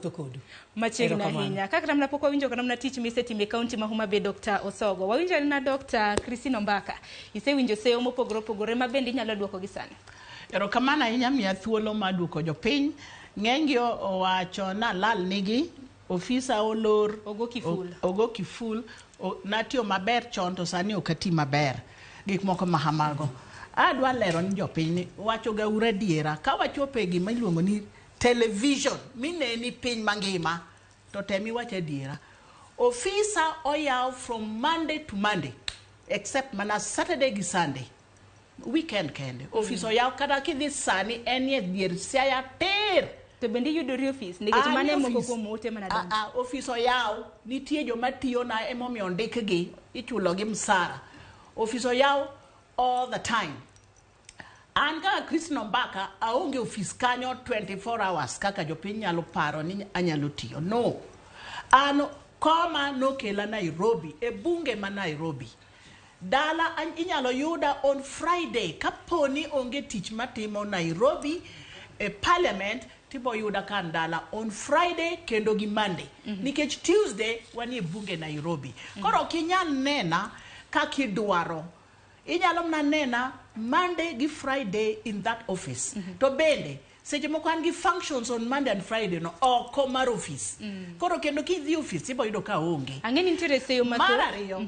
wuotho kodu. Machiegni ahinya. Kaka namna pok wawinjo kana namna tich misetimo e kaunti ma Homa Bay Dr. Osogo. Wawinjo na Dr. Christine Ombaka. Isewinjo seyo mopogore opogore ma bende inyalo duoko gi sani. Erokamano ahinya miya thuolo mar duoko jopiny. Ng'enygi owacho na lal nigi ofisa olor ogo kiful natiyo maber chon to sani ok ati maber gik moko mahamago. Adwa lero ni jopiny wacho ga uradiera ka wachopo e gima iluongo ni television mineni piny mangima to temi wacho adiera. Ofisa oyaw from Monday to Monday except mana Saturday gi Sunday. Weekend kende. Office oyaw kata kidhi sani enie dier siaya ter. To bende yudori office nikech mane moko kuom ote mana donjo. Office oyaw nitie joma tiyo na emomiyo ndikgi ichulo gi msara. Office oyaw all the time. An kaka Christine Ombaka aonge office kanyo 24 hours kaka jopiny nyalo paro ni anyalo tiyo. No. An koma nokela Nairobi e bunge ma Nairobi. Dala inyalo yuda on Friday kaponi onge tich matimo Nairobi e parliament tibo yuda kan dala on Friday kendo gi Monday. Nikech Tuesday wani e bunge Nairobi. Koro kinyal nena kakidwaro. Inyalo mna nena Monday gi Friday in that office. To bende seche moko an gi functions on Monday and Friday no oko mar office. Koro kendo kidhi office ibo yudo ka onge. Ang'eni nitie seyo mathoth. Mar ariyo.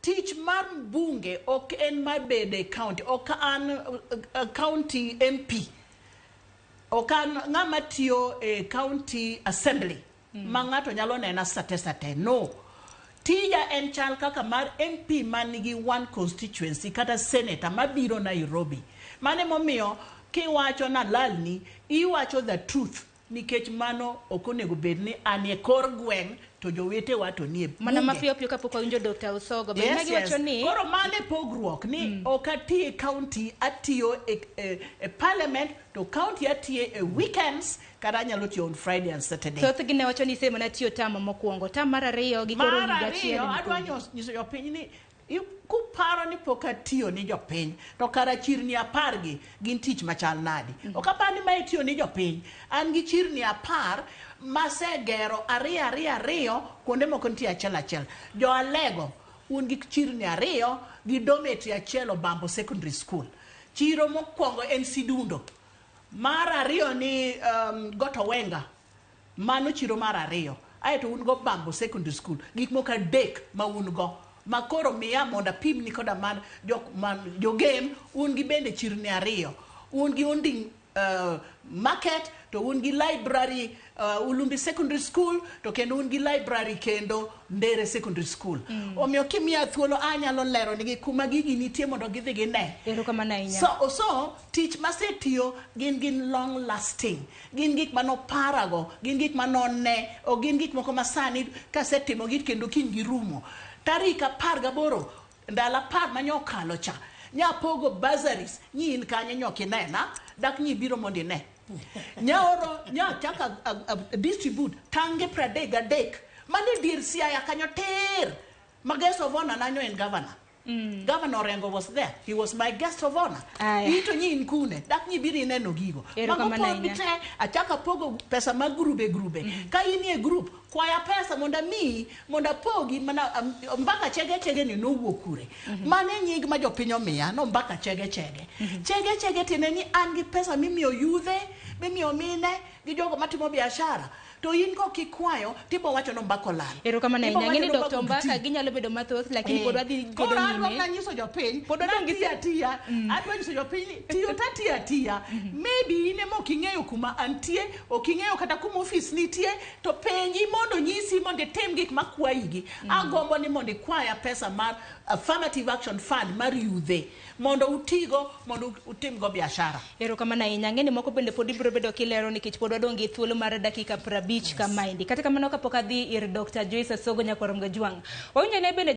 Tich mar bunge ok en mar bede county, ok an county MP, ok an ng'ama tiyo e county assembly, ma ng'ato nyalo nena sate. No. Tija en chal kaka mar MP manigi one constituency kata senator mabiro Nairobi. Mane momiyo kiwacho na lalni, iwacho the truth. Nikech mano okonego bedni anie kor gweng to jowete wato nie bunge. Mana mapiyo kapok wawinjo Dr. Osogo. Yes. Koro mane pogruok ni ok atiyo e county, atiyo e parliament to county atiyo e weekends kata anyalo tiyo on Friday and Saturday. Thoth gi ne wacho ni sema na tiyo tamo mokwongo. Tam mar ariyo gi koro higa achiel. Adwa nyiso jopiny ni kuparo ni pok atiyo ni jopiny to kara chirni 10 gin tich machal nadi. Ok apar ni ma itiyo ni jopiny an gi chirni 10 masegero ariyo kuonde moko nitie achiel. Jo Alego un gi chirni 2 gi dormitory achiel Obambo Secondary School. Chiro mokwongo en Sidundo. Mar ariyo ni Goto Wenga. Mano chiro mar ariyo. Aeto un go Obambo Secondary School. Gik moko 3 ma un go. Makoro miya monda pim ni koda man jo game un gi bende chirni 2. Un gi unding market to un gi library Ulumbi Secondary School to kendo un gi library kendo Ndere Secondary School. Omiyo kimiya thuolo anyalo lero nigi kuma gigi nitie mondo gidhi gine. Erokamano ahinya. So tich masetiyo gin long lasting. Gin gik manoparago, gin gik manone, o gin gik moko masani kasetimo gik kendo kiny girumo. Tarik 18 ndala 10 manyokalo cha nyapogo bursaries nyin kanye nyokinena dak nyi biro mondi ne nyaoro nyachaka distribute tange 33 mane dir siaya kanyo ter ma guest of honor nanyo en governor. Governor Rengo was there. He was my guest of honor. Ito nyin kune dak nyi biri neno gigo magopo bite achaka pogo pesa ma grube ka ini e group kwaya pesa monda pogi mana Mbaka chege ni no wuokure. Mane nyig ma jopinyo miya no Mbaka chege tineni an gi pesa mimiyo yudhe mimiyo mine gi jogo matimo biashara. To in ko kikwayo tipo wacho no Mbaka lal. Erokamano ahinya. Ng'eni Dr. Ombaka ginyalo bedo mathoth lakini pod wadhi godo nyime. Koro adwa nyiso jopiny pod odong gi atiya. Adwa nyiso jopiny tiyo atiya. Maybe ine mo king'eyo kuma antie, oking'eyo kata kuma office nitie to penji mondo nyisi mondo tem gik makwayigi. Agombo ni mondo kwaya pesa mar affirmative action fund mar yudhe mondo utigo mondo utim go biashara. Erokamano ahinya. Ng'eni moko bende pod ibiro bedo kilero nikech pod odong gi thuolo mar dakika 50 kamaendi. Kata kamano kapok adhi ir Dr. Joyce Osogo nyakwar Mgajwang. Wawinjo ne bende